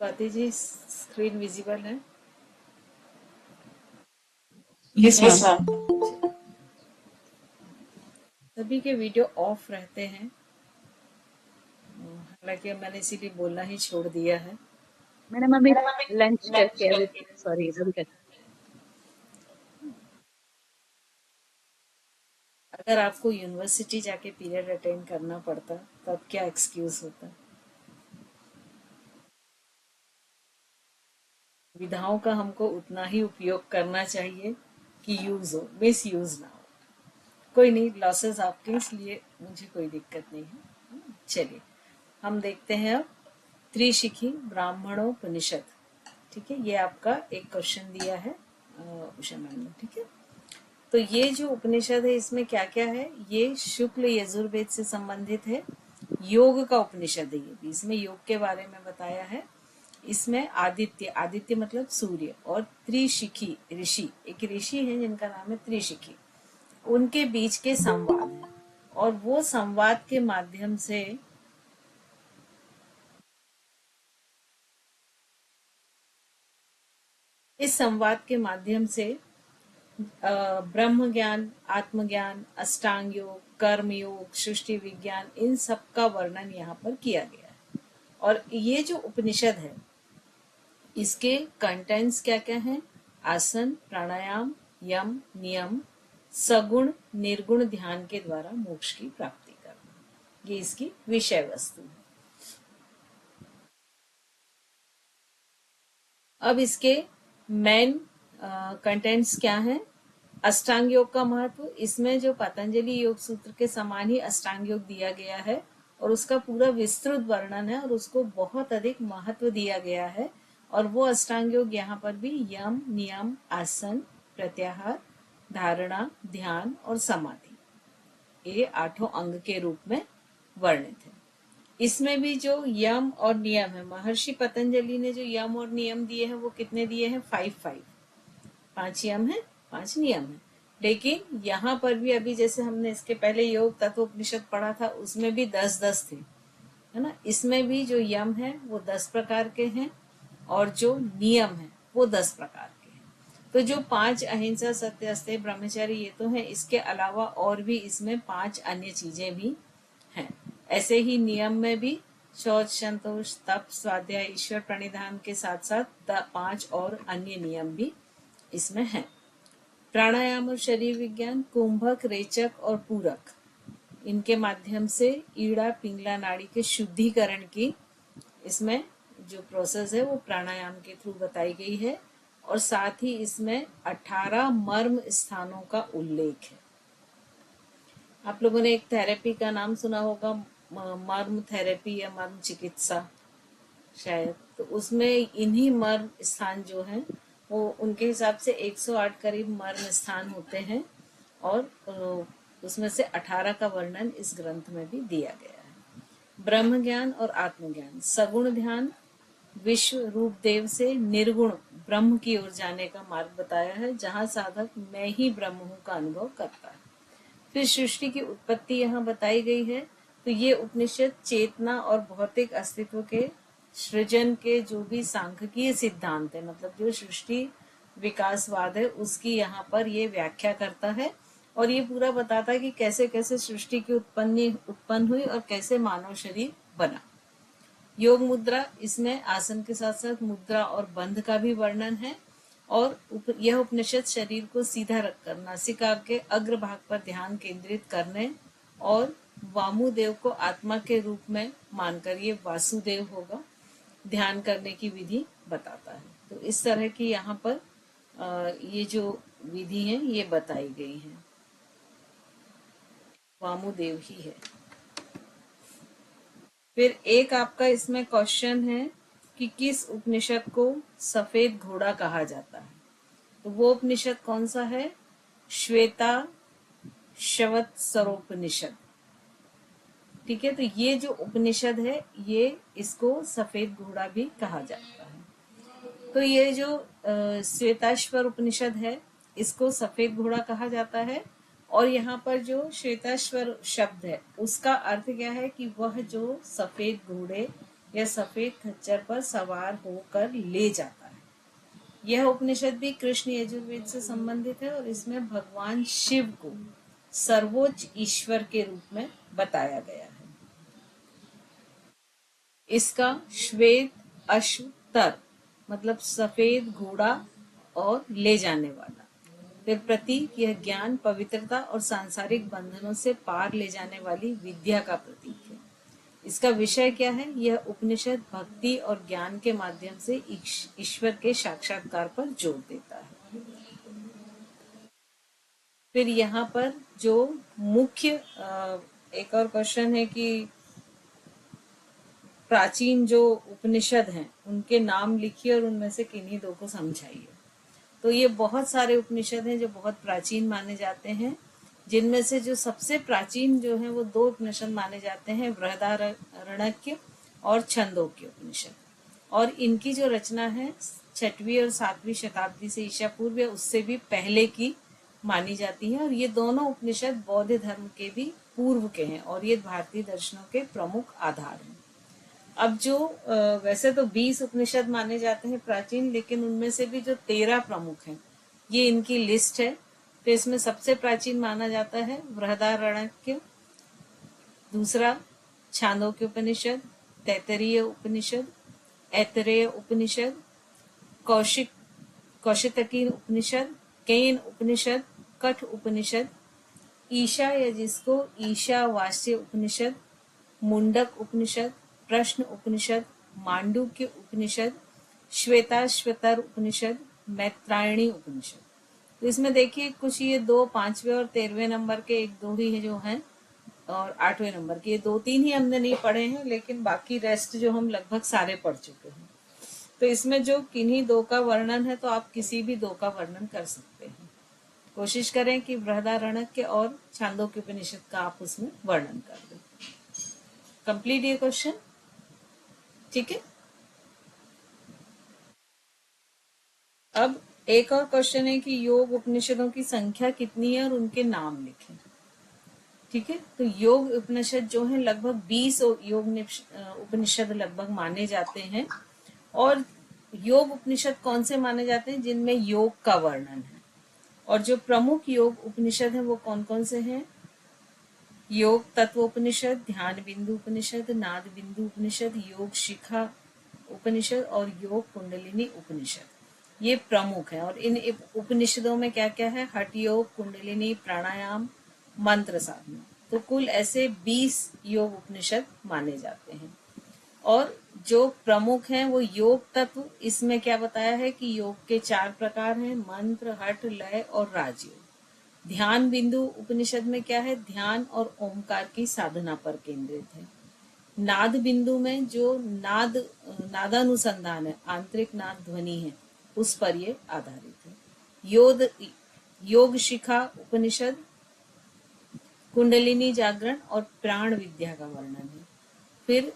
Swati ji, screen visible है? Yes yes ma'am. Ma'am. सभी के वीडियो ऑफ रहते हैं, हालांकि मैंने इसीलिए बोलना ही छोड़ दिया है। मैडम अभी लंच करके अभी सॉरी अभी कर अगर आपको यूनिवर्सिटी जाके पीरियड अटेंड करना पड़ता तब क्या एक्सक्यूज होता? विधाओं का हमको उतना ही उपयोग करना चाहिए कि यूज हो, मिस यूज ना हो। कोई नहीं, लॉसेस आपके, इसलिए मुझे कोई दिक्कत नहीं है। चलिए हम देखते हैं अब त्रिशिखी ब्राह्मणोपनिषद। ठीक है, ये आपका एक क्वेश्चन दिया है उषा मैम ने। ठीक है, तो ये जो उपनिषद है इसमें क्या क्या है? ये शुक्ल यजुर्वेद से संबंधित है, योग का उपनिषद है। ये भी इसमें योग के बारे में बताया है। इसमें आदित्य, आदित्य मतलब सूर्य, और त्रिशिखी ऋषि, एक ऋषि है जिनका नाम है त्रिशिखी, उनके बीच के संवाद है। और वो संवाद के माध्यम से इस संवाद के माध्यम से ब्रह्म ज्ञान, आत्मज्ञान, अष्टांग योग, कर्म योग, सृष्टि विज्ञान, इन सब का वर्णन यहाँ पर किया गया है। और ये जो उपनिषद है इसके कंटेंट्स क्या क्या हैं? आसन, प्राणायाम, यम, नियम, सगुण निर्गुण ध्यान के द्वारा मोक्ष की प्राप्ति करना, ये इसकी विषय वस्तु है। अब इसके मेन कंटेंट्स क्या हैं? अष्टांग योग का महत्व, इसमें जो पतंजलि योग सूत्र के समान ही अष्टांग योग दिया गया है और उसका पूरा विस्तृत वर्णन है और उसको बहुत अधिक महत्व दिया गया है। और वो अष्टांग योग यहाँ पर भी यम, नियम, आसन, प्रत्याहार, धारणा, ध्यान और समाधि, ये 8 अंग के रूप में वर्णित है। इसमें भी जो यम और नियम है, महर्षि पतंजलि ने जो यम और नियम दिए हैं वो कितने दिए हैं? 5 5 यम है, 5 नियम है। लेकिन यहाँ पर भी अभी जैसे हमने इसके पहले योग तत्वोपनिषद पढ़ा था उसमें भी 10-10 थे, है ना। इसमें भी जो यम है वो 10 प्रकार के हैं और जो नियम है वो 10 प्रकार के हैं। तो जो 5 अहिंसा, सत्य, अस्तेय, ब्रह्मचर्य ये तो है, इसके अलावा और भी इसमें 5 अन्य चीजें भी हैं। ऐसे ही नियम में भी शौच, संतोष, तप, स्वाध्याय, ईश्वर प्रणिधान के साथ साथ 5 और अन्य नियम भी इसमें हैं। प्राणायाम और शरीर विज्ञान, कुंभक, रेचक और पूरक, इनके माध्यम से ईड़ा पिंगला नाड़ी के शुद्धिकरण की इसमें जो प्रोसेस है वो प्राणायाम के थ्रू बताई गई है। और साथ ही इसमें 18 मर्म स्थानों का उल्लेख है। आप लोगों ने एक थेरेपी का नाम सुना होगा, मर्म थेरेपी या मर्म चिकित्सा शायद, तो उसमें इन्हीं मर्म स्थान जो हैं वो उनके हिसाब से 108 करीब मर्म स्थान होते हैं और उसमें से 18 का वर्णन इस ग्रंथ में भी दिया गया है। ब्रह्म ज्ञान और आत्मज्ञान, सगुण ध्यान, विश्व रूप देव से निर्गुण ब्रह्म की ओर जाने का मार्ग बताया है, जहाँ साधक मैं ही ब्रह्म हूँ का अनुभव करता है। फिर सृष्टि की उत्पत्ति यहाँ बताई गई है। तो ये उपनिषद चेतना और भौतिक अस्तित्व के सृजन के जो भी सांख्यिकीय सिद्धांत है, मतलब जो सृष्टि विकासवाद है, उसकी यहाँ पर ये व्याख्या करता है और ये पूरा बताता है कि कैसे कैसे सृष्टि की उत्पन्न हुई और कैसे मानव शरीर बना। योग मुद्रा, इसमें आसन के साथ साथ मुद्रा और बंध का भी वर्णन है। और यह उपनिषद शरीर को सीधा रखकर नासिका के अग्र भाग पर ध्यान केंद्रित करने और वामुदेव को आत्मा के रूप में मानकर, ये वासुदेव होगा, ध्यान करने की विधि बताता है। तो इस तरह की यहाँ पर ये जो विधि है ये बताई गई है, वामुदेव ही है। फिर एक आपका इसमें क्वेश्चन है कि किस उपनिषद को सफेद घोड़ा कहा जाता है? तो वो उपनिषद कौन सा है? श्वेता शवत्सरोपनिषद। ठीक है, तो ये जो उपनिषद है ये इसको सफेद घोड़ा भी कहा जाता है। तो ये जो श्वेताश्वर उपनिषद है इसको सफेद घोड़ा कहा जाता है। और यहाँ पर जो श्वेताश्वर शब्द है उसका अर्थ क्या है कि वह जो सफेद घोड़े यह सफेद खच्चर पर सवार होकर ले जाता है। यह उपनिषद भी कृष्ण यजुर्वेद से संबंधित है और इसमें भगवान शिव को सर्वोच्च ईश्वर के रूप में बताया गया है। इसका श्वेत अश्व तर मतलब सफेद घोड़ा और ले जाने वाला, फिर प्रतीक, यह ज्ञान, पवित्रता और सांसारिक बंधनों से पार ले जाने वाली विद्या का प्रतीक है। इसका विषय क्या है? यह उपनिषद भक्ति और ज्ञान के माध्यम से ईश्वर के साक्षात्कार पर जोर देता है। फिर यहाँ पर जो मुख्य एक और क्वेश्चन है कि प्राचीन जो उपनिषद हैं उनके नाम लिखिए और उनमें से किन्हीं दो को समझाइए। तो ये बहुत सारे उपनिषद हैं जो बहुत प्राचीन माने जाते हैं, जिनमें से जो सबसे प्राचीन जो है वो दो उपनिषद माने जाते हैं, बृहदारण्यक और छंदोग्य उपनिषद। और इनकी जो रचना है 6वीं और 7वीं शताब्दी से ईसा पूर्व या उससे भी पहले की मानी जाती है। और ये दोनों उपनिषद बौद्ध धर्म के भी पूर्व के हैं और ये भारतीय दर्शनों के प्रमुख आधार हैं। अब जो वैसे तो 20 उपनिषद माने जाते हैं प्राचीन, लेकिन उनमें से भी जो 13 प्रमुख हैं ये इनकी लिस्ट है। तो इसमें सबसे प्राचीन माना जाता है बृहदारण्यक, दूसरा छांदोग्य उपनिषद, तैत्तरीय उपनिषद, ऐतरेय उपनिषद, कौशितकी उपनिषद, केन उपनिषद, कठ उपनिषद, ईशा या जिसको ईशावास्य उपनिषद, मुंडक उपनिषद, प्रश्न उपनिषद, मांडुक्य उपनिषद, श्वेताश्वतर उपनिषद, मैत्रायणी उपनिषद। तो इसमें देखिए कुछ ये 2 5वें और 13वें नंबर के एक दो ही है जो हैं, और 8वें नंबर के ये 2-3 ही हमने नहीं पढ़े हैं, लेकिन बाकी रेस्ट जो हम लगभग सारे पढ़ चुके हैं। तो इसमें जो किन्हीं दो का वर्णन है तो आप किसी भी दो का वर्णन कर सकते हैं। कोशिश करें कि बृहदारण्यक और छांदोग्य उपनिषद का आप उसमें वर्णन कर दें। कंप्लीट ये क्वेश्चन, ठीक है। अब एक और क्वेश्चन है कि योग उपनिषदों की संख्या कितनी है और उनके नाम लिखें। ठीक है, तो योग उपनिषद जो है लगभग 20 योग उपनिषद लगभग माने जाते हैं। और योग उपनिषद कौन से माने जाते हैं? जिनमें योग का वर्णन है। और जो प्रमुख योग उपनिषद है वो कौन कौन से हैं? योग तत्व उपनिषद, ध्यान बिंदु उपनिषद, नाद बिंदु उपनिषद, योग शिखा उपनिषद और योग कुंडलिनी उपनिषद। ये प्रमुख है। और इन उपनिषदों में क्या क्या है? हठ योग, कुंडलिनी, प्राणायाम, मंत्र साधना। तो कुल ऐसे 20 योग उपनिषद माने जाते हैं। और जो प्रमुख हैं वो योग तत्व, इसमें क्या बताया है कि योग के 4 प्रकार हैं, मंत्र, हठ, लय और राजयोग। ध्यान बिंदु उपनिषद में क्या है? ध्यान और ओमकार की साधना पर केंद्रित है। नाद बिंदु में जो नादानुसंधान है, आंतरिक नाद ध्वनि है, उस पर ये आधारित है। योग शिखा उपनिषद कुंडलिनी जागरण और प्राण विद्या का वर्णन है। फिर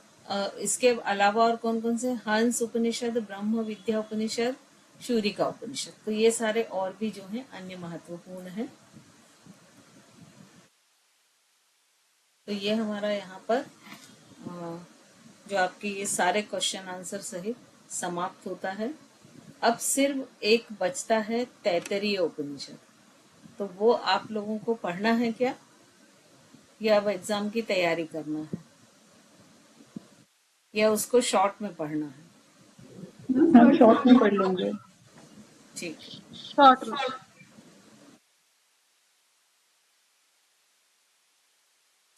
इसके अलावा और कौन कौन से? हंस उपनिषद, ब्रह्म विद्या उपनिषद, शूरिका उपनिषद। तो ये सारे और भी जो हैं अन्य महत्वपूर्ण हैं। तो ये हमारा यहाँ पर जो आपके ये सारे क्वेश्चन आंसर सहित समाप्त होता है। अब सिर्फ एक बचता है तैत्तरीय उपनिषद। तो वो आप लोगों को पढ़ना है क्या, या अब एग्जाम की तैयारी करना है, या उसको शॉर्ट में पढ़ना है? हम शॉर्ट में पढ़ लेंगे। ठीक, शॉर्ट में।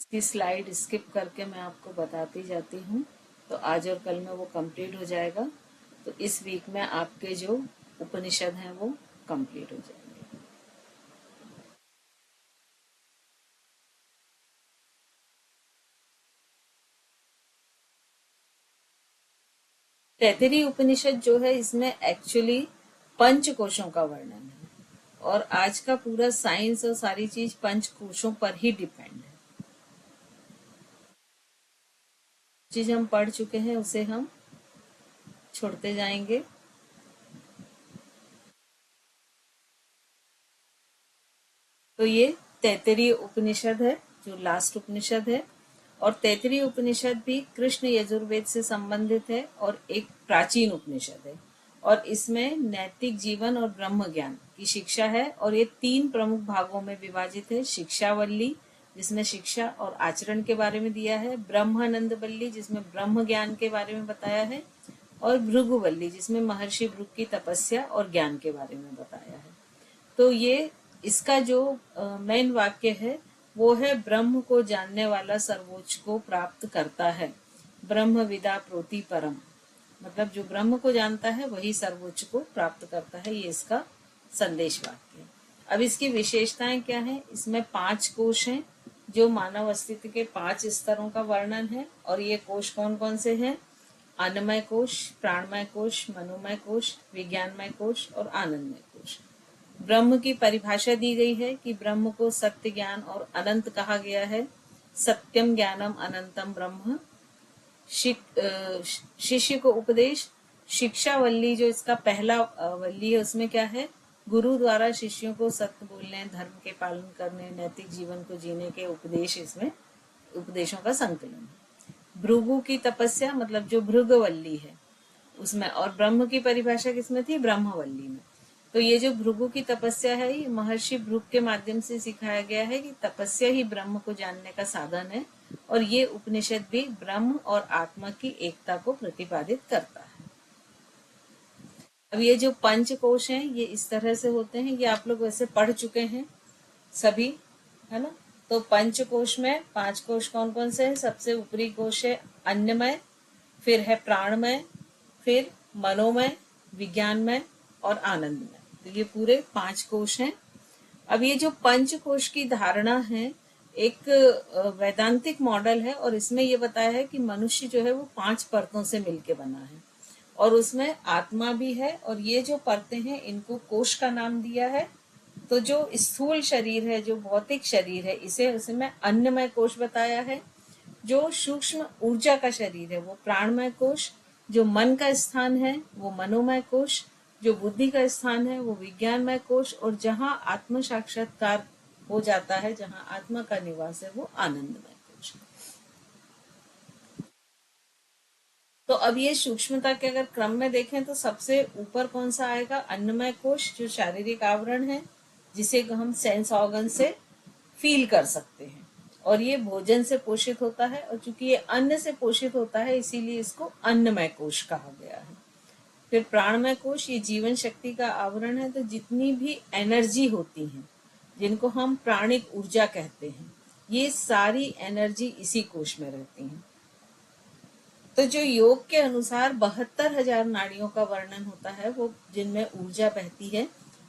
इसकी स्लाइड स्किप करके मैं आपको बताती जाती हूँ। तो आज और कल में वो कंप्लीट हो जाएगा। तो इस वीक में आपके जो उपनिषद हैं वो कंप्लीट हो जाएंगे। तैत्तरीय उपनिषद जो है इसमें एक्चुअली पंचकोशों का वर्णन है। और आज का पूरा साइंस और सारी चीज पंचकोशों पर ही डिपेंड है। चीज हम पढ़ चुके हैं उसे हम छोड़ते जाएंगे। तो ये तैत्तरीय उपनिषद है जो लास्ट उपनिषद है। और तैतरीय उपनिषद भी कृष्ण यजुर्वेद से संबंधित है और एक प्राचीन उपनिषद है, और इसमें नैतिक जीवन और ब्रह्म ज्ञान की शिक्षा है, और ये 3 प्रमुख भागों में विभाजित है। शिक्षावल्ली जिसमें शिक्षा और आचरण के बारे में दिया है, ब्रह्मानंद वल्ली जिसमें ब्रह्म ज्ञान के बारे में बताया है, और भृगुवल्ली जिसमें महर्षि भृगु की तपस्या और ज्ञान के बारे में बताया है। तो ये इसका जो मेन वाक्य है वो है, ब्रह्म को जानने वाला सर्वोच्च को प्राप्त करता है, ब्रह्म विदा प्रोति परम, मतलब जो ब्रह्म को जानता है वही सर्वोच्च को प्राप्त करता है, ये इसका संदेश वाक्य है। अब इसकी विशेषताएं क्या है? इसमें 5 कोश हैं जो मानव अस्तित्व के 5 स्तरों का वर्णन है, और ये कोश कौन कौन से हैं? अन्नमय कोश, प्राणमय कोश, मनोमय कोश, विज्ञानमय कोश और आनंदमय कोश। ब्रह्म की परिभाषा दी गई है कि ब्रह्म को सत्य, ज्ञान और अनंत कहा गया है। सत्यम ज्ञानम अनंतम ब्रह्म। शिष्य को उपदेश, शिक्षावल्ली जो इसका पहला वल्ली है उसमें क्या है? गुरु द्वारा शिष्यों को सत्य बोलने, धर्म के पालन करने, नैतिक जीवन को जीने के उपदेश, इसमें उपदेशों का संकलन है। भृगु की तपस्या मतलब जो भृगवल्ली है उसमें, और ब्रह्म की परिभाषा किसमें थी? ब्रह्मवल्ली में। तो ये जो भृगु की तपस्या है ये महर्षि भृगु के माध्यम से सिखाया गया है कि तपस्या ही ब्रह्म को जानने का साधन है, और ये उपनिषद भी ब्रह्म और आत्मा की एकता को प्रतिपादित करता है। अब ये जो पंचकोश हैं ये इस तरह से होते हैं, ये आप लोग वैसे पढ़ चुके हैं सभी, है ना? तो पंचकोश में 5 कोश कौन कौन से हैं? सबसे ऊपरी कोश है अन्नमय, फिर है प्राणमय, फिर मनोमय, विज्ञानमय और आनंदमय। तो ये पूरे 5 कोश हैं। अब ये जो पंचकोश की धारणा है एक वैदांतिक मॉडल है, और इसमें ये बताया है कि मनुष्य जो है वो 5 परतों से मिलके बना है, और उसमें आत्मा भी है, और ये जो परतें हैं इनको कोश का नाम दिया है। तो जो स्थूल शरीर है, जो भौतिक शरीर है, इसे उसमें अन्नमय कोश बताया है। जो सूक्ष्म ऊर्जा का शरीर है वो प्राणमय कोश, जो मन का स्थान है वो मनोमय कोश, जो बुद्धि का स्थान है वो विज्ञानमय कोश, और जहाँ आत्म साक्षात्कार हो जाता है, जहाँ आत्मा का निवास है वो आनंदमय कोश। तो अब ये सूक्ष्मता के अगर क्रम में देखें तो सबसे ऊपर कौन सा आएगा? अन्नमय कोश, जो शारीरिक आवरण है जिसे हम सेंस ऑर्गन से फील कर सकते हैं, और ये भोजन से पोषित होता है, और चूंकि ये अन्न से पोषित होता है इसीलिए इसको अन्नमय कोश कहा गया है। फिर प्राणमय कोश, ये जीवन शक्ति का आवरण है, तो जितनी भी एनर्जी होती है जिनको हम प्राणिक ऊर्जा कहते हैं, ये सारी एनर्जी इसी कोश में रहती है। तो जो योग के अनुसार 72,000 नाड़ियों का वर्णन होता है, वो जिनमें ऊर्जा बहती है,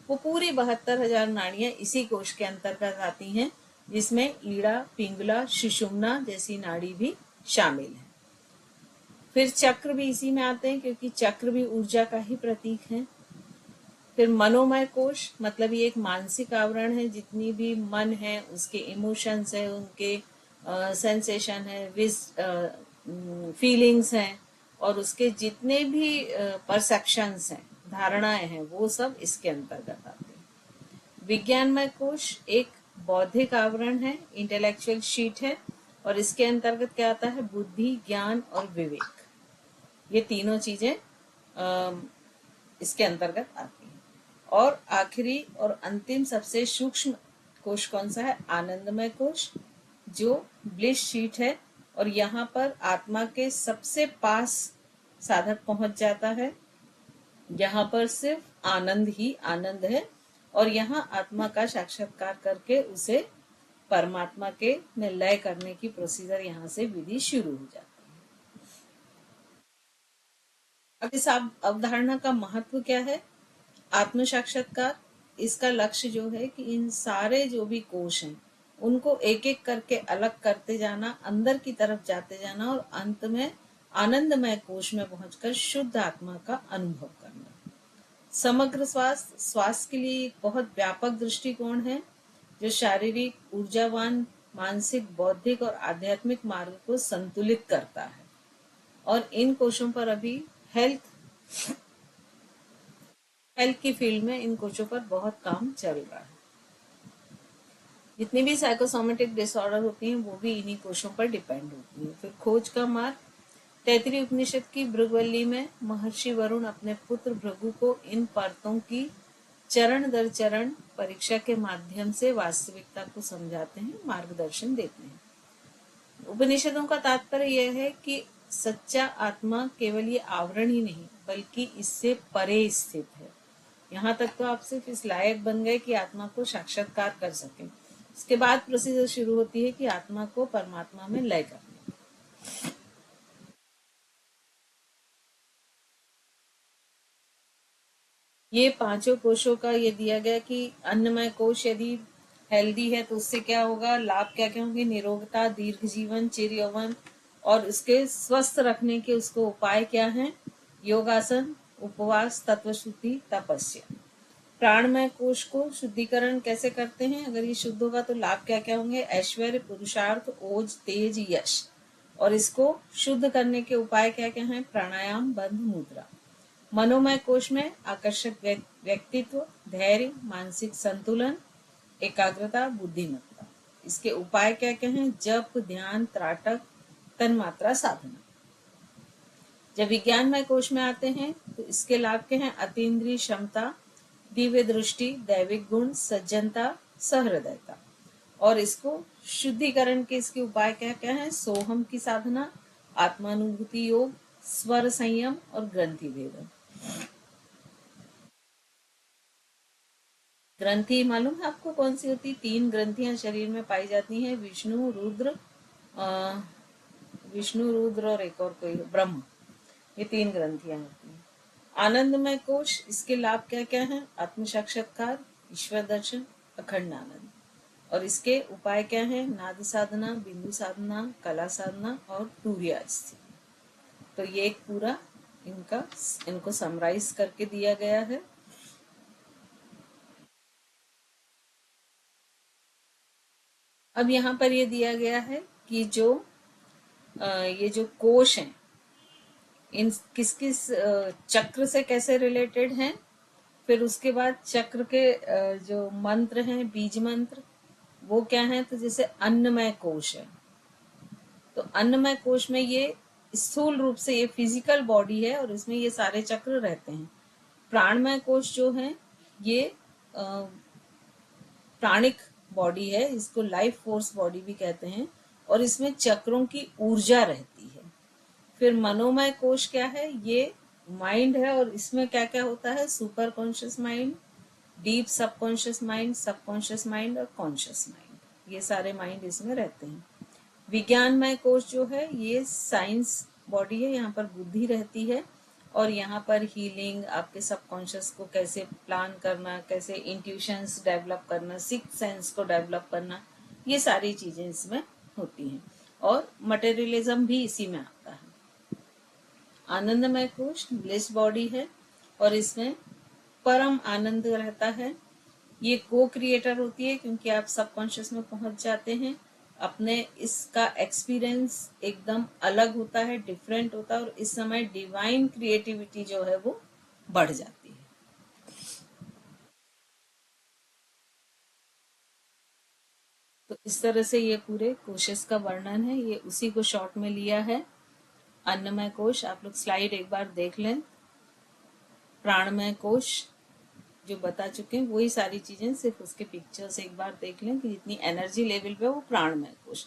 वो पूरी 72,000 नाड़ियां इसी कोश के अंतर्गत आती हैं, जिसमें ईड़ा, पिंगला, सुषुम्ना जैसी नाड़ी भी शामिल है। फिर चक्र भी इसी में आते हैं क्योंकि चक्र भी ऊर्जा का ही प्रतीक है। फिर मनोमय कोश, मतलब ये एक मानसिक आवरण है, जितनी भी मन है उसके इमोशंस है, उनके सेंसेशन है, फीलिंग्स हैं, और उसके जितने भी परसेप्शंस हैं, धारणाएं हैं, वो सब इसके अंतर्गत आते हैं। विज्ञानमय कोश एक बौद्धिक आवरण है, इंटेलेक्चुअल शीट है, और इसके अंतर्गत क्या आता है? बुद्धि, ज्ञान और विवेक, ये तीनों चीजें इसके अंतर्गत आती हैं। और आखिरी और अंतिम सबसे सूक्ष्म कोश कौन सा है? आनंदमय कोश, जो ब्लिस शीट है, और यहाँ पर आत्मा के सबसे पास साधक पहुंच जाता है, यहाँ पर सिर्फ आनंद ही आनंद है, और यहाँ आत्मा का साक्षात्कार करके उसे परमात्मा के में लय करने की प्रोसीजर यहाँ से विधि शुरू हो जाती है। अब इस अवधारणा का महत्व क्या है? आत्म साक्षात्कार, इसका लक्ष्य जो है कि इन सारे जो भी कोश हैं उनको एक एक करके अलग करते जाना, अंदर की तरफ जाते जाना, और अंत में आनंदमय कोश में पहुंचकर शुद्ध आत्मा का अनुभव करना। समग्र स्वास्थ्य के लिए एक बहुत व्यापक दृष्टिकोण है जो शारीरिक, ऊर्जावान, मानसिक, बौद्धिक और आध्यात्मिक मार्ग को संतुलित करता है, और इन कोशों पर अभी हेल्थ की फील्ड में इन कोशों पर बहुत काम चल रहा है। जितनी भी साइकोसोमेटिक डिसऑर्डर होती हैं वो भी इन्हीं कोशों पर डिपेंड होती है। फिर खोज का मार्ग, तैतरीय उपनिषद की भृगुवल्ली में महर्षि वरुण अपने पुत्र भृगु को इन परतों की चरण दर चरण परीक्षा के माध्यम से वास्तविकता को समझाते हैं, मार्गदर्शन देते हैं। उपनिषदों का तात्पर्य यह है कि सच्चा आत्मा केवल ये आवरण ही नहीं बल्कि इससे परे स्थित है। यहाँ तक तो आप सिर्फ इस लायक बन गए कि आत्मा को साक्षात्कार कर सकें। इसके बाद प्रोसीजर शुरू होती है कि आत्मा को परमात्मा में लय करना। ये पांचों कोशों का ये दिया गया कि अन्नमय कोश यदि हेल्दी है तो उससे क्या होगा, लाभ क्या क्या होंगे, निरोगता, दीर्घ जीवन, चिर यौवन, और उसके स्वस्थ रखने के उसको उपाय क्या हैं, योगासन, उपवास, तत्वशुद्धि, तपस्या। प्राणमय कोश को शुद्धिकरण कैसे करते हैं, अगर ये शुद्ध होगा तो लाभ क्या क्या होंगे, ऐश्वर्य, पुरुषार्थ, ओज, तेज, यश। और इसको शुद्ध करने के उपाय क्या क्या हैं, प्राणायाम, बंध, मुद्रा। मनोमय कोश में आकर्षक व्यक्तित्व, धैर्य, मानसिक संतुलन, एकाग्रता, बुद्धिमत्ता। इसके उपाय क्या क्या हैं, जप, ध्यान, त्राटक, तन्मात्रा साधना। जब विज्ञानमय कोश में आते हैं तो इसके लाभ क्या हैं, अतीन्द्रिय क्षमता, दिव्य दृष्टि, दैविक गुण, सज्जनता, सहृदयता। और इसको शुद्धिकरण के इसके उपाय क्या क्या हैं, सोहम की साधना, आत्मानुभूति योग, स्वर संयम और ग्रंथि भेदन। ग्रंथि मालूम है आपको कौन सी होती, 3 ग्रंथियां शरीर में पाई जाती हैं, विष्णु, रुद्र, विष्णु, रुद्र और एक और कोई ब्रह्म। ये 3 ग्रंथियां होती हैं। आनंदमय कोश, इसके लाभ क्या क्या हैं, आत्म साक्षात्कार, ईश्वर दर्शन, अखंड आनंद। और इसके उपाय क्या हैं, नाद साधना, बिंदु साधना, कला साधना और तूर्य स्थिति। तो ये एक पूरा इनको समराइज करके दिया गया है। अब यहाँ पर ये दिया गया है कि ये जो कोश हैं इन किस किस चक्र से कैसे रिलेटेड हैं। फिर उसके बाद चक्र के जो मंत्र हैं, बीज मंत्र, वो क्या है, तो जैसे अन्नमय कोश है तो अन्नमय कोश में ये स्थूल रूप से ये फिजिकल बॉडी है और इसमें ये सारे चक्र रहते हैं। प्राणमय कोश जो है ये प्राणिक बॉडी है, इसको लाइफ फोर्स बॉडी भी कहते हैं और इसमें चक्रों की ऊर्जा रहती है। फिर मनोमय कोश क्या है, ये माइंड है और इसमें क्या क्या होता है, super conscious mind, deep subconscious mind, subconscious mind और कॉन्शियस माइंड, ये सारे माइंड इसमें रहते हैं। विज्ञानमय कोश जो है ये साइंस बॉडी है, यहाँ पर बुद्धि रहती है और यहाँ पर हीलिंग, आपके सबकॉन्शियस को कैसे प्लान करना, कैसे इंट्यूशंस डेवलप करना, सिक्स सेंस को डेवलप करना, ये सारी चीजें इसमें होती हैं। और मटेरियलिज्म भी इसी में आता है। आनंदमय कोश ब्लिस बॉडी है और इसमें परम आनंद रहता है। ये को क्रिएटर होती है क्योंकि आप सबकॉन्शियस में पहुंच जाते हैं, अपने इसका एक्सपीरियंस एकदम अलग होता है, डिफरेंट होता है और इस समय डिवाइन क्रिएटिविटी जो है वो बढ़ जाती है। तो इस तरह से ये पूरे कोशेस का वर्णन है, ये उसी को शॉर्ट में लिया है। अन्नमय कोश, आप लोग स्लाइड एक बार देख लें। प्राणमय कोश जो बता चुके हैं वही सारी चीजें, सिर्फ उसके पिक्चर्स एक बार देख लें कि जितनी एनर्जी लेवल पे वो प्राणमय कोश।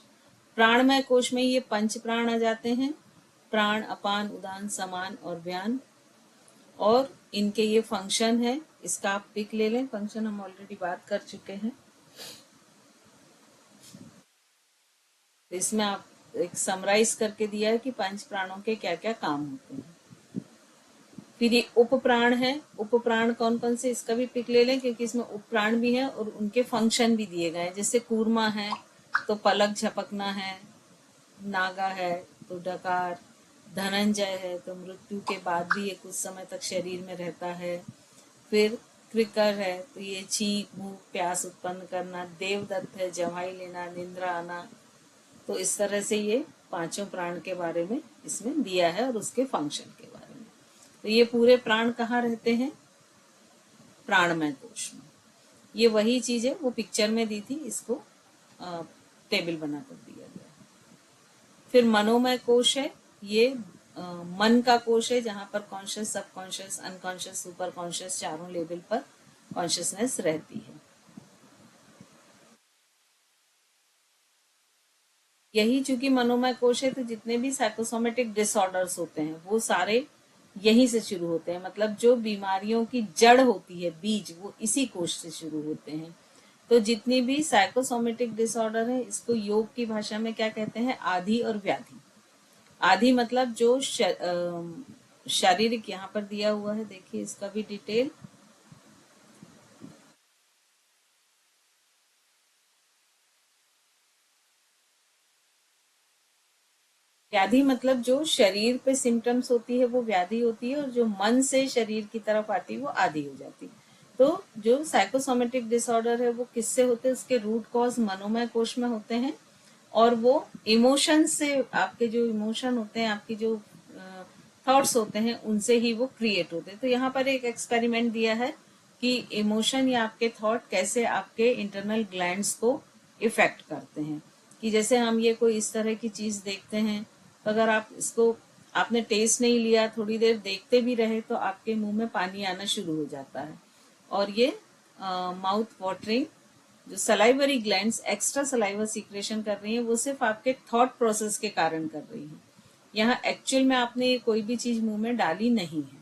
प्राणमय कोश में ये 5 प्राण आ जाते हैं, प्राण, अपान, उदान, समान और व्यान। और इनके ये फंक्शन है, इसका आप पिक ले लें, फंक्शन हम ऑलरेडी बात कर चुके हैं। इसमें आप एक समराइज करके दिया है कि 5 प्राणों के क्या क्या काम होते हैं। फिर ये उप प्राण है, उप प्राण कौन कौन से, इसका भी पिक ले लें क्योंकि इसमें उप प्राण भी है और उनके फंक्शन भी दिए गए हैं। जैसे कूर्मा है तो पलक झपकना है, नागा है तो डकार, धनंजय है तो मृत्यु के बाद भी ये कुछ समय तक शरीर में रहता है। फिर क्रिकर है तो ये छींक, भूख, प्यास उत्पन्न करना। देवदत्त है जवाई लेना, निंद्रा आना। तो इस तरह से ये 5 प्राण के बारे में इसमें दिया है और उसके फंक्शन के बारे में। तो ये पूरे प्राण कहाँ रहते हैं, प्राणमय कोश में। ये वही चीज है वो पिक्चर में दी थी, इसको टेबल बनाकर दिया गया है। फिर मनोमय कोश है, ये मन का कोश है जहां पर conscious, subconscious, unconscious, super conscious चारों लेवल पर कॉन्शियसनेस रहती है। यही चूंकि मनोमय कोश है तो जितने भी साइकोसोमेटिक डिसऑर्डर्स होते हैं वो सारे यहीं से शुरू होते हैं। मतलब जो बीमारियों की जड़ होती है, बीज, वो इसी कोश से शुरू होते हैं। तो जितनी भी साइकोसोमेटिक डिसऑर्डर है इसको योग की भाषा में क्या कहते हैं? आधि और व्याधि। आधि मतलब जो शारीरिक, यहाँ पर दिया हुआ है, देखिए इसका भी डिटेल। व्याधि मतलब जो शरीर पे सिम्टम्स होती है वो व्याधि होती है, और जो मन से शरीर की तरफ आती है वो आदि हो जाती है। तो जो साइकोसोमेटिक डिसऑर्डर है वो किससे होते हैं? उसके रूट कॉज मनोमय कोश में होते हैं, और वो इमोशन से, आपके जो इमोशन होते हैं, आपकी जो थॉट्स होते हैं, उनसे ही वो क्रिएट होते हैं। तो यहाँ पर एक एक्सपेरिमेंट दिया है कि इमोशन या आपके थॉट कैसे आपके इंटरनल ग्लैंड्स को इफेक्ट करते हैं। कि जैसे हम ये कोई इस तरह की चीज देखते हैं, तो अगर आप इसको, आपने टेस्ट नहीं लिया, थोड़ी देर देखते भी रहे तो आपके मुंह में पानी आना शुरू हो जाता है। और ये माउथ वाटरिंग, जो salivary glands extra saliva secretion कर रही हैं, वो सिर्फ आपके थॉट प्रोसेस के कारण कर रही हैं। यहाँ एक्चुअल में आपने ये कोई भी चीज मुंह में डाली नहीं है।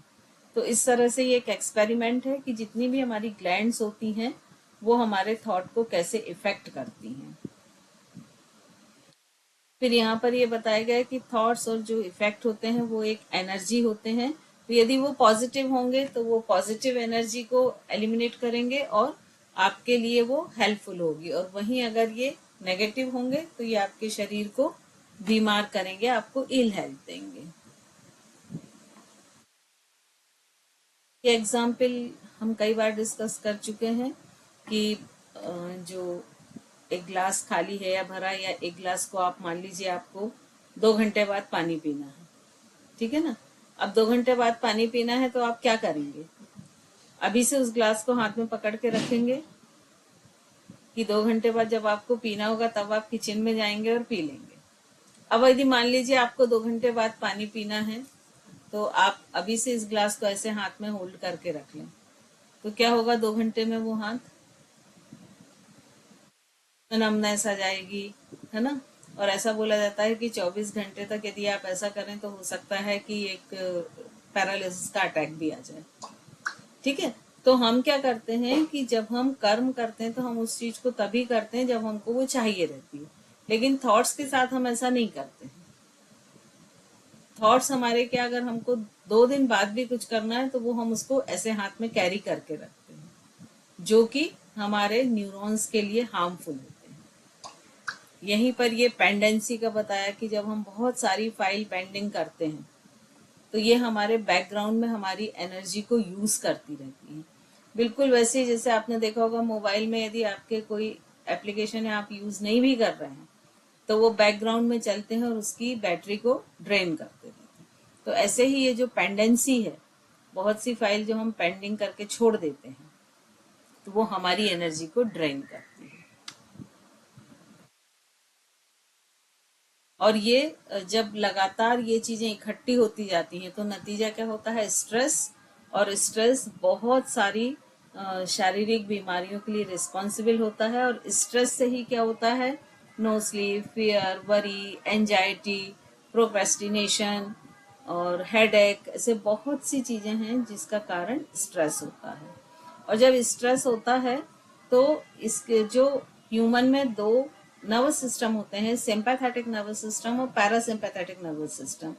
तो इस तरह से ये एक एक्सपेरिमेंट है कि जितनी भी हमारी ग्लैंड्स होती हैं वो हमारे थॉट को कैसे इफेक्ट करती हैं। फिर यहाँ पर ये बताया गया है कि थॉट्स और जो इफेक्ट होते हैं वो एक एनर्जी होते हैं। तो यदि वो पॉजिटिव होंगे तो वो पॉजिटिव एनर्जी को एलिमिनेट करेंगे और आपके लिए वो हेल्पफुल होगी, और वहीं अगर ये नेगेटिव होंगे तो ये आपके शरीर को बीमार करेंगे, आपको इल हेल्थ देंगे। ये एग्जाम्पल हम कई बार डिस्कस कर चुके हैं कि जो एक ग्लास खाली है या भरा, या एक ग्लास को आप मान लीजिए आपको 2 घंटे बाद पानी पीना है, ठीक है ना। अब 2 घंटे बाद पानी पीना है तो आप क्या करेंगे? अभी से उस ग्लास को हाथ में पकड़ के रखेंगे कि 2 घंटे बाद जब आपको पीना होगा तब आप किचन में जाएंगे और पी लेंगे? अब यदि मान लीजिए आपको 2 घंटे बाद पानी पीना है तो आप अभी से इस ग्लास को ऐसे हाथ में होल्ड करके रख लें, तो क्या होगा? 2 घंटे में वो हाथ नमनेस आ जाएगी, है ना। और ऐसा बोला जाता है कि 24 घंटे तक यदि आप ऐसा करें तो हो सकता है कि एक पैरालिसिस का अटैक भी आ जाए, ठीक है। तो हम क्या करते हैं कि जब हम कर्म करते हैं तो हम उस चीज को तभी करते हैं जब हमको वो चाहिए रहती है, लेकिन थॉट्स के साथ हम ऐसा नहीं करते हैं। थॉट्स हमारे क्या, अगर हमको 2 दिन बाद भी कुछ करना है तो वो हम उसको ऐसे हाथ में कैरी करके रखते हैं, जो कि हमारे न्यूरॉन्स के लिए हार्मफुल होते हैं। यहीं पर ये पेंडेंसी का बताया कि जब हम बहुत सारी फाइल पेंडिंग करते हैं तो ये हमारे बैकग्राउंड में हमारी एनर्जी को यूज करती रहती है। बिल्कुल वैसे ही जैसे आपने देखा होगा मोबाइल में, यदि आपके कोई एप्लीकेशन है आप यूज नहीं भी कर रहे हैं तो वो बैकग्राउंड में चलते हैं और उसकी बैटरी को ड्रेन करते रहते हैं। तो ऐसे ही ये जो पेंडेंसी है, बहुत सी फाइल जो हम पेंडिंग करके छोड़ देते हैं तो वो हमारी एनर्जी को ड्रेन करती है। और ये जब लगातार ये चीजें इकट्ठी होती जाती हैं तो नतीजा क्या होता है? स्ट्रेस। और स्ट्रेस बहुत सारी शारीरिक बीमारियों के लिए रिस्पॉन्सिबल होता है। और स्ट्रेस से ही क्या होता है? No sleep, fear, worry, anxiety, procrastination और हेडेक, ऐसे बहुत सी चीजें हैं जिसका कारण स्ट्रेस होता है। और जब स्ट्रेस होता है तो इसके जो ह्यूमन में दो नर्वस सिस्टम होते हैं, सिंपैथेटिक नर्वस सिस्टम और पैरासिम्पैथेटिक नर्वस सिस्टम।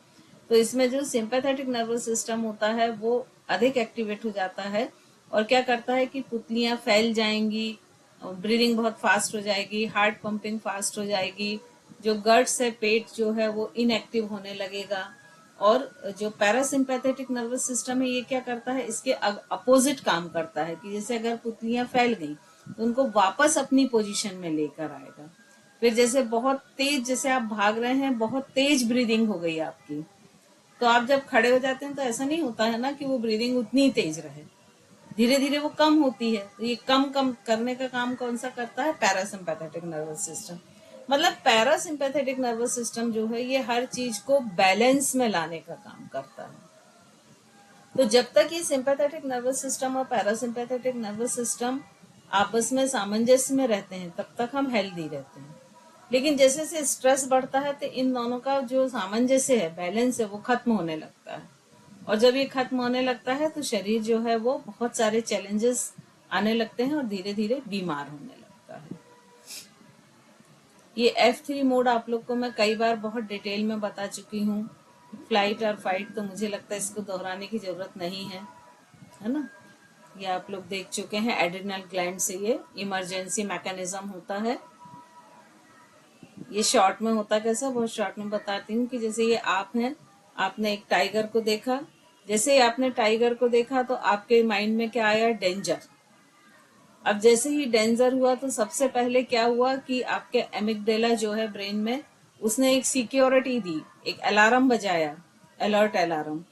तो इसमें जो सिंपैथेटिक नर्वस सिस्टम होता है वो अधिक एक्टिवेट हो जाता है, और क्या करता है कि पुतलियां फैल जाएंगी, ब्रीदिंग बहुत फास्ट हो जाएगी, हार्ट पंपिंग फास्ट हो जाएगी, जो गट्स है, पेट जो है वो इनएक्टिव होने लगेगा। और जो पैरासिम्पैथेटिक नर्वस सिस्टम है ये क्या करता है? इसके अपोजिट काम करता है कि जैसे अगर पुतलियां फैल गई तो उनको वापस अपनी पोजीशन में लेकर आएगा। फिर जैसे बहुत तेज, जैसे आप भाग रहे हैं, बहुत तेज ब्रीदिंग हो गई आपकी, तो आप जब खड़े हो जाते हैं तो ऐसा नहीं होता है ना कि वो ब्रीदिंग उतनी तेज रहे, धीरे धीरे वो कम होती है। तो ये कम कम करने का काम कौन सा करता है? Parasympathetic nervous system. मतलब पैरासिम्पैथेटिक नर्वस सिस्टम जो है ये हर चीज को बैलेंस में लाने का काम करता है। तो जब तक ये सिंपैथेटिक नर्वस सिस्टम और पैरासिम्पैथेटिक नर्वस सिस्टम आपस में सामंजस्य में रहते हैं तब तक हम हेल्दी रहते हैं। लेकिन जैसे जैसे स्ट्रेस बढ़ता है तो इन दोनों का जो सामंजस्य है, बैलेंस है, वो खत्म होने लगता है। और जब ये खत्म होने लगता है तो शरीर जो है वो बहुत सारे चैलेंजेस आने लगते हैं और धीरे धीरे बीमार होने लगता है। ये F3 मोड आप लोग को मैं कई बार बहुत डिटेल में बता चुकी हूँ। फ्लाइट और फाइट तो मुझे लगता है इसको दोहराने की जरूरत नहीं है ना। ये आप लोग देख चुके हैं। एड्रिनल ग्लैंड से ये इमरजेंसी मैकेनिज्म होता है। ये शॉर्ट में होता कैसा, बहुत शॉर्ट में बताती हूँ कि जैसे ये आप हैं, आपने एक टाइगर को देखा। जैसे ही आपने टाइगर को देखा तो आपके माइंड में क्या आया? डेंजर। अब जैसे ही डेंजर हुआ तो सबसे पहले क्या हुआ कि आपके एमिगडेला जो है ब्रेन में, उसने एक सिक्योरिटी दी, एक अलार्म बजाया, अलर्ट अलार्म,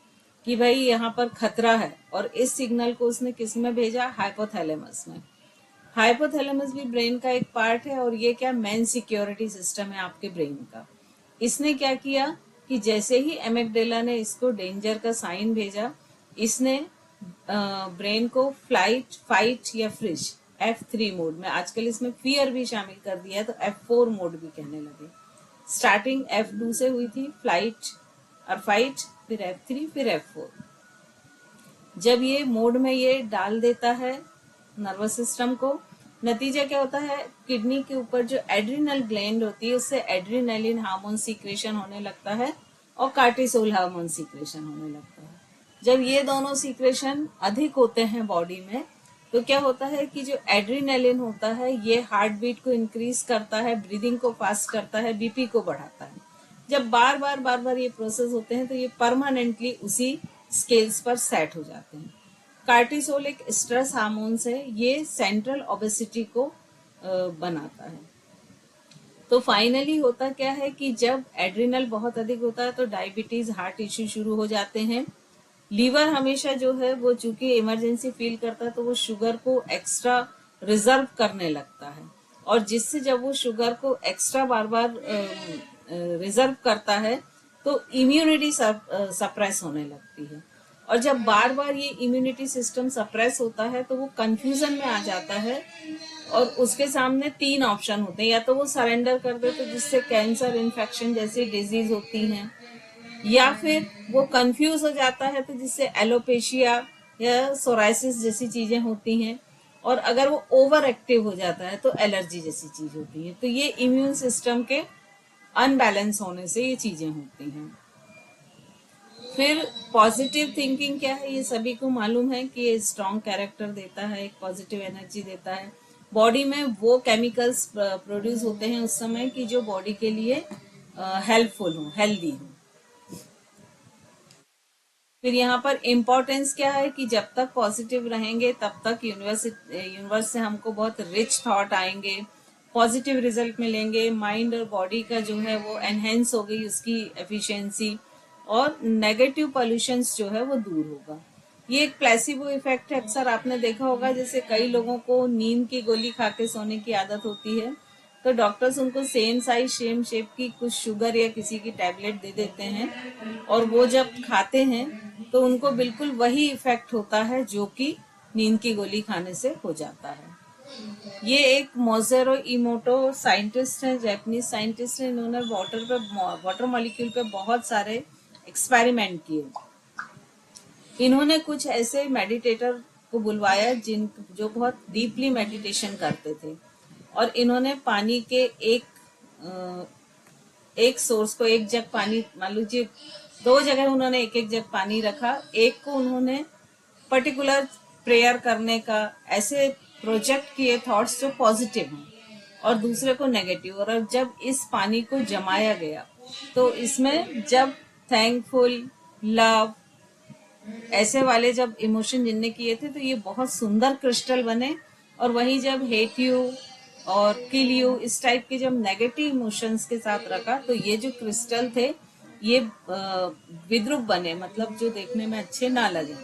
कि भाई यहाँ पर खतरा है। और इस सिग्नल को उसने किस में भेजा? हाइपोथैलेमस में। हाइपोथैलेमस भी ब्रेन का एक पार्ट है और ये क्या मेन सिक्योरिटी सिस्टम है आपके ब्रेन का। इसने क्या किया कि जैसे ही एमिगडेला ने इसको डेंजर का साइन भेजा, इसने ब्रेन को फ्लाइट, फाइट या फ्रीज, F3 मोड में, आजकल इसमें फियर भी शामिल कर दिया है तो F4 मोड भी कहने लगे। स्टार्टिंग F2 से हुई थी, फ्लाइट और फाइट, फिर F3, फिर F4। जब ये मोड में ये डाल देता है नर्वस सिस्टम को, नतीजा क्या होता है? किडनी के ऊपर जो एड्रिनल ग्लैंड होती है उससे एड्रिनलिन हार्मोन सीक्रेशन होने लगता है और कार्टिसोल हार्मोन सीक्रेशन होने लगता है। जब ये दोनों सीक्रेशन अधिक होते हैं बॉडी में तो क्या होता है कि जो एड्रिनलिन होता है ये हार्ट बीट को इंक्रीज करता है, ब्रीदिंग को फास्ट करता है, बीपी को बढ़ाता है। जब बार बार ये प्रोसेस होते हैं तो ये परमानेंटली उसी स्केल्स पर सेट हो जाते हैं। कार्टिसोल एक स्ट्रेस हार्मोन्स है, ये सेंट्रल ओबेसिटी को बनाता है। तो फाइनली होता क्या है कि जब एड्रिनल बहुत अधिक होता है तो डायबिटीज, हार्ट इश्यू शुरू हो जाते हैं। लीवर हमेशा जो है वो चूंकि इमरजेंसी फील करता है तो वो शुगर को एक्स्ट्रा रिजर्व करने लगता है, और जिससे जब वो शुगर को एक्स्ट्रा बार बार रिजर्व करता है तो इम्यूनिटी सप्रेस होने लगती है। और जब बार बार ये इम्यूनिटी सिस्टम सप्रेस होता है तो वो कंफ्यूजन में आ जाता है और उसके सामने तीन ऑप्शन होते हैं। या तो वो सरेंडर कर देते जिससे कैंसर, इन्फेक्शन जैसी डिजीज होती हैं, या फिर वो कंफ्यूज हो जाता है तो जिससे एलोपेशिया या सोराइसिस जैसी चीजें होती हैं, और अगर वो ओवर एक्टिव हो जाता है तो एलर्जी जैसी चीज होती है। तो ये इम्यून सिस्टम के अनबैलेंस होने से ये चीजें होती हैं। फिर पॉजिटिव थिंकिंग क्या है? ये सभी को मालूम है कि ये स्ट्रॉन्ग कैरेक्टर देता है, एक पॉजिटिव एनर्जी देता है। बॉडी में वो केमिकल्स प्रोड्यूस होते हैं उस समय कि जो बॉडी के लिए हेल्पफुल हो, हेल्दी हो। फिर यहाँ पर इम्पोर्टेंस क्या है कि जब तक पॉजिटिव रहेंगे तब तक यूनिवर्स से हमको बहुत रिच थॉट आएंगे, पॉजिटिव रिजल्ट मिलेंगे, माइंड और बॉडी का जो है वो एनहेंस हो गई उसकी एफिशिएंसी, और नेगेटिव पॉल्यूशंस जो है वो दूर होगा। ये एक प्लेसिबो इफेक्ट है। अक्सर आपने देखा होगा जैसे कई लोगों को नींद की गोली खा के सोने की आदत होती है तो डॉक्टर्स उनको सेम साइज सेम शेप की कुछ शुगर या किसी की टैबलेट दे देते हैं, और वो जब खाते हैं तो उनको बिल्कुल वही इफेक्ट होता है जो कि नींद की गोली खाने से हो जाता है। ये एक मोजेरो इमोटो साइंटिस्ट है, जापानीज साइंटिस्ट है। इन्होंने वाटर मॉलिक्यूल पे बहुत सारे एक्सपेरिमेंट किए। इन्होंने कुछ ऐसे मेडिटेटर को बुलवाया जो बहुत डीपली मेडिटेशन करते थे, और इन्होंने पानी के एक सोर्स को, एक जग पानी, मान लीजिए दो जगह उन्होंने एक एक जग पानी रखा। एक को उन्होंने पर्टिकुलर प्रेयर करने का ऐसे प्रोजेक्ट किए थॉट्स जो पॉजिटिव हैं, और दूसरे को नेगेटिव। और जब इस पानी को जमाया गया तो इसमें जब थैंकफुल, लव, ऐसे वाले जब इमोशन जिनने किए थे तो ये बहुत सुंदर क्रिस्टल बने। और वहीं जब हेट यू और किल यू, इस टाइप के जब नेगेटिव इमोशंस के साथ रखा तो ये जो क्रिस्टल थे ये विद्रूप बने, मतलब जो देखने में अच्छे ना लगे।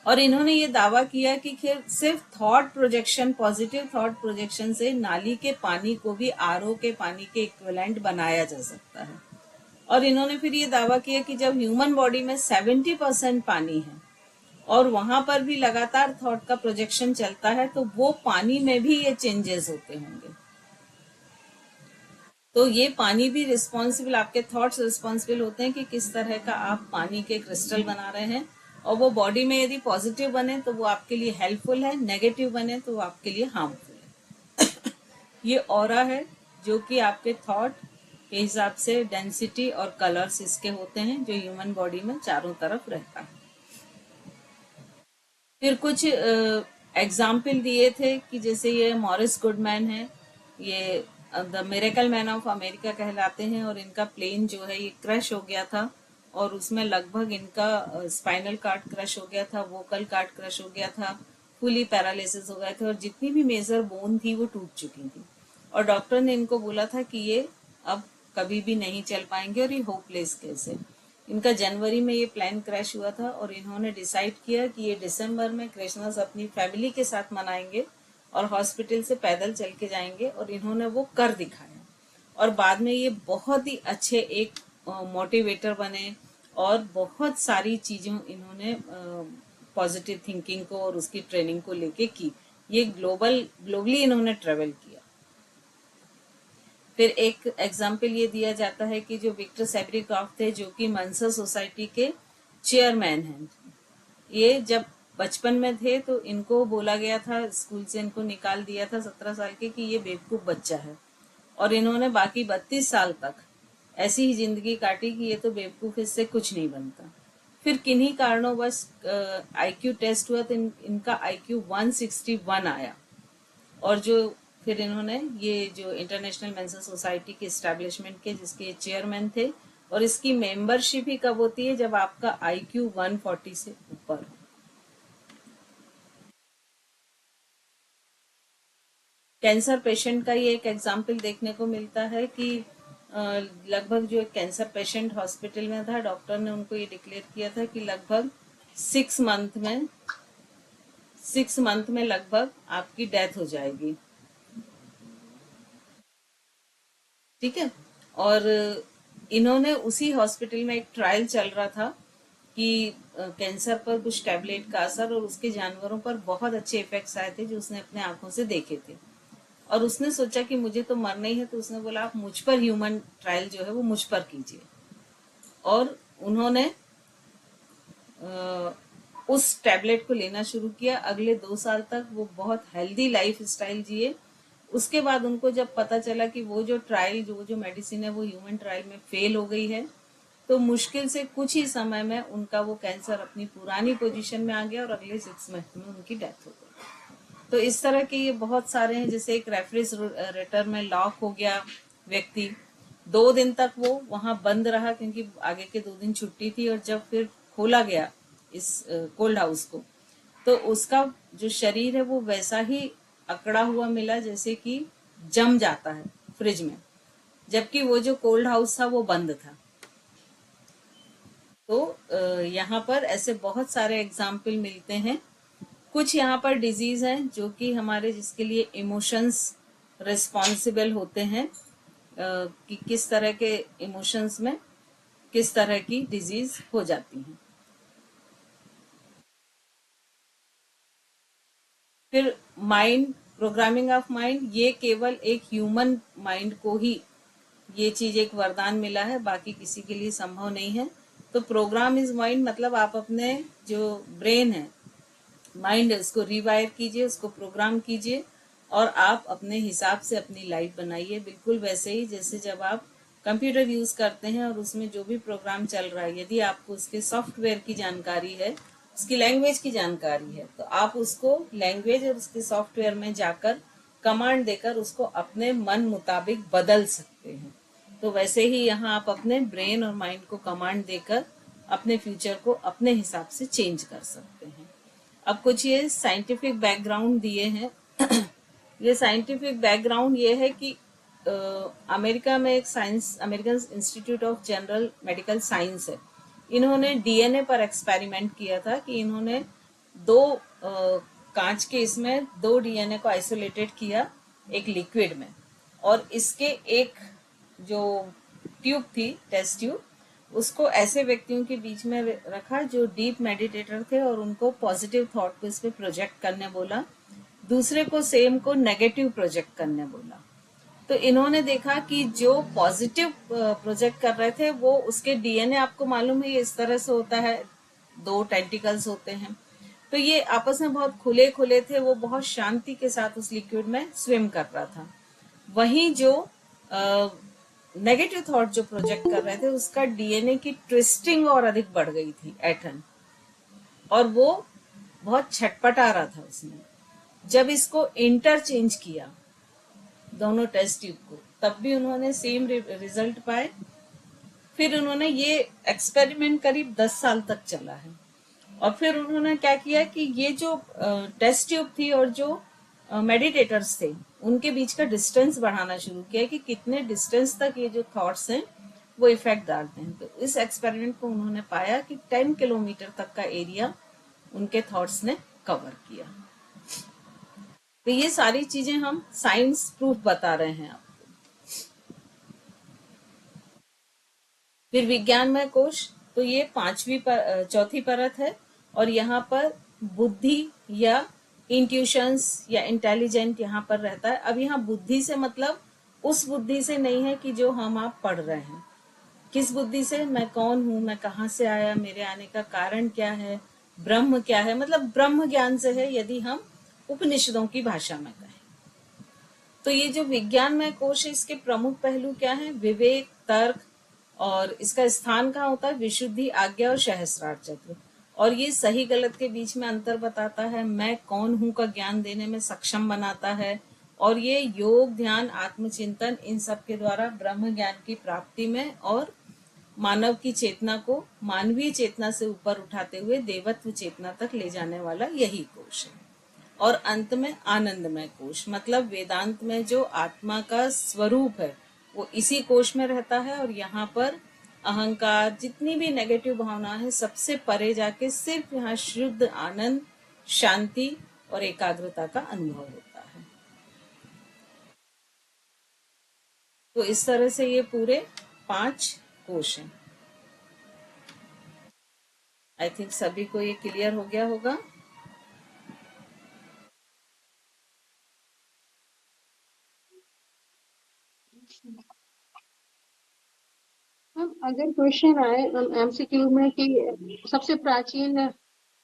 और इन्होंने ये दावा किया कि सिर्फ thought projection, positive thought projection से नाली के पानी को भी आरओ के पानी के इक्विवेलेंट बनाया जा सकता है। और इन्होंने फिर ये दावा किया कि जब ह्यूमन बॉडी में 70% पानी है और वहां पर भी लगातार थॉट का प्रोजेक्शन चलता है, तो वो पानी में भी ये चेंजेस होते होंगे। तो ये पानी भी रिस्पॉन्सिबल, आपके थॉट्स रिस्पॉन्सिबल होते हैं कि किस तरह का आप पानी के क्रिस्टल बना रहे हैं। और वो बॉडी में यदि पॉजिटिव बने तो वो आपके लिए हेल्पफुल है, नेगेटिव बने तो वो आपके लिए हार्मफुल है। ये ऑरा है जो कि आपके थॉट के हिसाब से डेंसिटी और कलर्स इसके होते हैं, जो ह्यूमन बॉडी में चारों तरफ रहता है। फिर कुछ एग्जाम्पल दिए थे कि जैसे ये मॉरिस गुडमैन है, ये the miracle man of America कहलाते हैं, और इनका प्लेन जो है ये क्रश हो गया था और उसमें लगभग इनका स्पाइनल कार्ड क्रश हो गया था, वोकल कार्ड क्रश हो गया था, फुली पैरालिसिस हो गए थे और जितनी भी मेजर बोन थी वो टूट चुकी थी। और डॉक्टर ने इनको बोला था कि ये अब कभी भी नहीं चल पाएंगे और ये होपलेस केस है। इनका जनवरी में ये प्लान क्रैश हुआ था और इन्होंने डिसाइड किया कि ये दिसंबर में क्रिसमस अपनी फैमिली के साथ मनाएंगे और हॉस्पिटल से पैदल चल के जाएंगे, और इन्होंने वो कर दिखाया। और बाद में ये बहुत ही अच्छे एक मोटिवेटर बने और बहुत सारी चीजों इन्होंने पॉजिटिव थिंकिंग को और उसकी ट्रेनिंग को लेके की। ये ग्लोबली इन्होंने ट्रेवल किया। फिर एक एग्जाम्पल ये दिया जाता है कि जो विक्टर सेब्रिकॉफ थे, जो कि मंसर सोसाइटी के चेयरमैन हैं, ये जब बचपन में थे तो इनको बोला गया था, स्कूल से इनको निकाल दिया था 17 साल के, कि ये बेवकूफ बच्चा है। और इन्होंने बाकी 32 साल तक ऐसी ही जिंदगी काटी कि ये तो बेवकूफ, इससे कुछ नहीं बनता। फिर किन्हीं कारणों बस आईक्यू टेस्ट हुआ तो इनका आईक्यू 161 आया। और जो फिर इन्होंने ये जो इंटरनेशनल मेंसल सोसाइटी के एस्टेब्लिशमेंट के जिसके चेयरमैन थे, और इसकी मेंबरशिप ही कब होती है, जब आपका आईक्यू 140 से ऊपर हो। कैंसर पेशेंट का ये एक एग्जाम्पल देखने को मिलता है कि लगभग जो एक कैंसर पेशेंट हॉस्पिटल में था, डॉक्टर ने उनको ये डिक्लेयर किया था कि लगभग 6 मंथ में लगभग आपकी डेथ हो जाएगी। ठीक है। और इन्होंने उसी हॉस्पिटल में एक ट्रायल चल रहा था कि कैंसर पर कुछ टैबलेट का असर, और उसके जानवरों पर बहुत अच्छे इफेक्ट्स आए थे जो उसने अपने आंखों से देखे थे। और उसने सोचा कि मुझे तो मरना ही है, तो उसने बोला आप मुझ पर ह्यूमन ट्रायल जो है वो मुझ पर कीजिए। और उन्होंने उस टैबलेट को लेना शुरू किया। अगले 2 साल तक वो बहुत हेल्दी लाइफ स्टाइल जिए। उसके बाद उनको जब पता चला कि वो जो ट्रायल, जो मेडिसिन है वो ह्यूमन ट्रायल में फेल हो गई है, तो मुश्किल से कुछ ही समय में उनका वो कैंसर अपनी पुरानी पोजीशन में आ गया और अगले 6 मंथ में उनकी डेथ हो गई। तो इस तरह के ये बहुत सारे हैं। जैसे एक रेफ्रिजरेटर में लॉक हो गया व्यक्ति, 2 दिन तक वो वहां बंद रहा क्योंकि आगे के 2 दिन छुट्टी थी, और जब फिर खोला गया इस कोल्ड हाउस को, तो उसका जो शरीर है वो वैसा ही अकड़ा हुआ मिला जैसे कि जम जाता है फ्रिज में, जबकि वो जो कोल्ड हाउस था वो बंद था। तो यहाँ पर ऐसे बहुत सारे एग्जाम्पल मिलते हैं। कुछ यहाँ पर डिजीज हैं जो कि हमारे, जिसके लिए इमोशंस रिस्पॉन्सिबल होते हैं, कि किस तरह के इमोशंस में किस तरह की डिजीज हो जाती है। फिर माइंड, प्रोग्रामिंग ऑफ माइंड, ये केवल एक ह्यूमन माइंड को ही ये चीज एक वरदान मिला है, बाकी किसी के लिए संभव नहीं है। तो प्रोग्राम इज माइंड मतलब आप अपने जो ब्रेन है, माइंड है, उसको रिवायर कीजिए, उसको प्रोग्राम कीजिए और आप अपने हिसाब से अपनी लाइफ बनाइए। बिल्कुल वैसे ही जैसे जब आप कंप्यूटर यूज करते हैं और उसमें जो भी प्रोग्राम चल रहा है, यदि आपको उसके सॉफ्टवेयर की जानकारी है, उसकी लैंग्वेज की जानकारी है, तो आप उसको लैंग्वेज और उसके सॉफ्टवेयर में जाकर कमांड देकर उसको अपने मन मुताबिक बदल सकते हैं। तो वैसे ही यहाँ आप अपने ब्रेन और माइंड को कमांड देकर अपने फ्यूचर को अपने हिसाब से चेंज कर सकते हैं। अब कुछ ये साइंटिफिक बैकग्राउंड दिए हैं। ये साइंटिफिक बैकग्राउंड ये है कि अमेरिका में एक science, American institute of general medical science है, इन्होंने डीएनए पर एक्सपेरिमेंट किया था कि इन्होंने दो कांच के इसमें दो डीएनए को आइसोलेटेड किया एक लिक्विड में, और इसके एक जो ट्यूब थी, टेस्ट ट्यूब, उसको ऐसे व्यक्तियों के बीच में रखा जो डीप मेडिटेटर थे और उनको पॉजिटिव थॉट को इस पे प्रोजेक्ट करने बोला, दूसरे को सेम को नेगेटिव प्रोजेक्ट करने बोला। तो इन्होंने देखा कि जो पॉजिटिव प्रोजेक्ट कर रहे थे वो उसके डीएनए, आपको मालूम है ये इस तरह से होता है, दो टेंटिकल्स होते हैं, तो ये आपस में बहुत खुले खुले थे, वो बहुत शांति के साथ उस लिक्विड में स्विम कर रहा था। वहीं जो नेगेटिव थॉट जो प्रोजेक्ट कर रहे थे उसका डीएनए की ट्विस्टिंग और अधिक बढ़ गई थी, एटन, और वो बहुत छटपटा रहा था उसमें। जब इसको इंटरचेंज किया दोनों टेस्ट ट्यूब को, तब भी उन्होंने सेम रिजल्ट पाए। फिर उन्होंने ये एक्सपेरिमेंट करीब 10 साल तक चला है, और फिर उन्होंने क्या किया कि ये जो टेस्ट ट्यूब थी और जो मेडिटेटर्स थे उनके बीच का डिस्टेंस बढ़ाना शुरू किया कि कितने डिस्टेंस तक ये जो थॉट्स हैं वो इफेक्ट डालते हैं। तो इस एक्सपेरिमेंट को उन्होंने पाया कि 10 किलोमीटर तक का एरिया उनके थॉट्स ने कवर किया। तो ये सारी चीजें हम साइंस प्रूफ बता रहे हैं आपको। फिर विज्ञानमय कोश, तो ये चौथी परत है, और यहाँ पर बुद्धि या इंट्यूशंस या इंटेलिजेंट यहाँ पर रहता है। अब यहाँ बुद्धि से मतलब उस बुद्धि से नहीं है कि जो हम आप पढ़ रहे हैं। किस बुद्धि से? मैं कौन हूँ, मैं कहाँ से आया, मेरे आने का कारण क्या है, ब्रह्म क्या है, मतलब ब्रह्म ज्ञान से है, यदि हम उपनिषदों की भाषा में कहें। तो ये जो विज्ञानमय कोश है इसके प्रमुख पहलू क्या है? विवेक, तर्क, और इसका स्थान कहाँ होता है? विशुद्धि, आज्ञा और सहस्रार चक्र। और ये सही गलत के बीच में अंतर बताता है, मैं कौन हूँ का ज्ञान देने में सक्षम बनाता है, और ये योग, ध्यान, आत्मचिंतन, इन सब के द्वारा ब्रह्म ज्ञान की प्राप्ति में और मानव की चेतना को मानवीय चेतना से ऊपर उठाते हुए देवत्व चेतना तक ले जाने वाला यही कोश है। और अंत में आनंदमय कोश, मतलब वेदांत में जो आत्मा का स्वरूप है वो इसी कोश में रहता है, और यहाँ पर अहंकार, जितनी भी नेगेटिव भावना है, सबसे परे जाके सिर्फ यहाँ शुद्ध आनंद, शांति और एकाग्रता का अनुभव होता है। तो इस तरह से ये पूरे 5 कोश हैं। आई थिंक सभी को ये क्लियर हो गया होगा। हम अगर क्वेश्चन आए एमसीक्यू में कि सबसे प्राचीन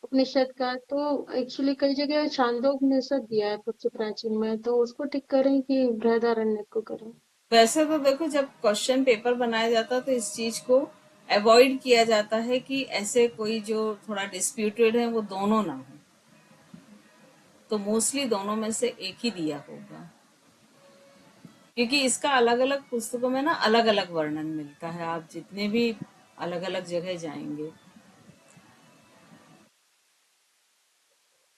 उपनिषद का, तो एक्चुअली कई जगह छांदोपनिषद दिया है सबसे प्राचीन में, तो उसको टिक करें कि बृहदारण्यक को करें? वैसे तो देखो, जब क्वेश्चन पेपर बनाया जाता है तो इस चीज को अवॉइड किया जाता है कि ऐसे कोई जो थोड़ा डिस्प्यूटेड है वो दोनों ना हो, तो मोस्टली दोनों में से एक ही दिया होगा, क्योंकि इसका अलग अलग पुस्तकों में ना अलग अलग वर्णन मिलता है। आप जितने भी अलग अलग जगह जाएंगे